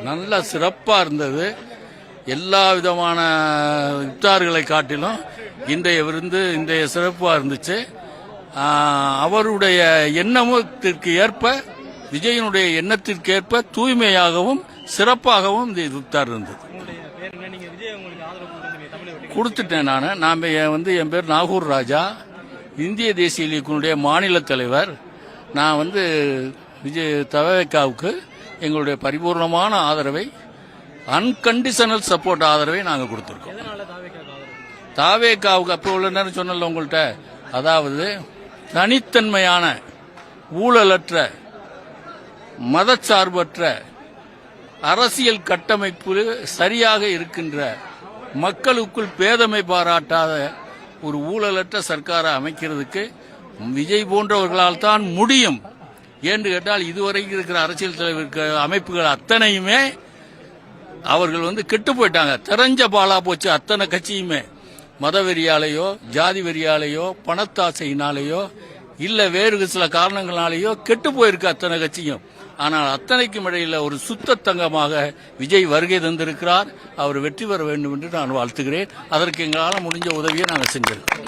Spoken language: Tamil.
நல்ல சிறப்பாக இருந்தது. எல்லா விதமான இஃப்தார்களை காட்டிலும் இன்றைய விருந்து இன்றைய சிறப்பாக இருந்துச்சு. அவருடைய எண்ணத்திற்கு ஏற்ப, விஜயனுடைய எண்ணத்திற்கு ஏற்ப தூய்மையாகவும் சிறப்பாகவும் இந்த இஃப்தார் இருந்தது. கொடுத்துட்டேன். நான் என் பேர் நாகூர் ராஜா, இந்திய தேசிய இயக்கத்தினுடைய மாநில தலைவர். நான் தவேகாவுக்கு எங்களுடைய பரிபூர்ணமான ஆதரவை, அன்கண்டிஷனல் சப்போர்ட் ஆதரவை நாங்கள் கொடுத்துருக்கோம். தாவேகாவுக்கு அப்போ உள்ள நேரம் சொன்னல உங்கள்கிட்ட, அதாவது தனித்தன்மையான, ஊழலற்ற, மதச்சார்பற்ற அரசியல் கட்டமைப்பு சரியாக இருக்கின்ற, மக்களுக்குள் பேதமை பாராட்டாத ஒரு ஊழலற்ற சர்க்காரை அமைக்கிறதுக்கு விஜய் போன்றவர்களால் தான் முடியும் என்று கேட்டால், இதுவரைக்கும் இருக்கிற அரசியல் தலைவர் அமைப்புகள் அத்தனையுமே அவர்கள் கெட்டு போயிட்டாங்க. தெரிஞ்ச பாலா போச்சு அத்தனை கட்சியுமே. மதவெறியாலேயோ, ஜாதி வெறியாலேயோ, பணத்தாசையினாலேயோ, இல்ல வேறு சில காரணங்களாலேயோ கெட்டு போயிருக்கு அத்தனை கட்சியும். ஆனால் அத்தனைக்கும் இடையில் ஒரு சுத்த தங்கமாக விஜய் வருகை தந்திருக்கிறார். அவர் வெற்றி பெற வேண்டும் என்று நான் வாழ்த்துகிறேன். அதற்கு எங்களால் முடிஞ்ச உதவியை நாங்கள் செஞ்சிருக்கோம்.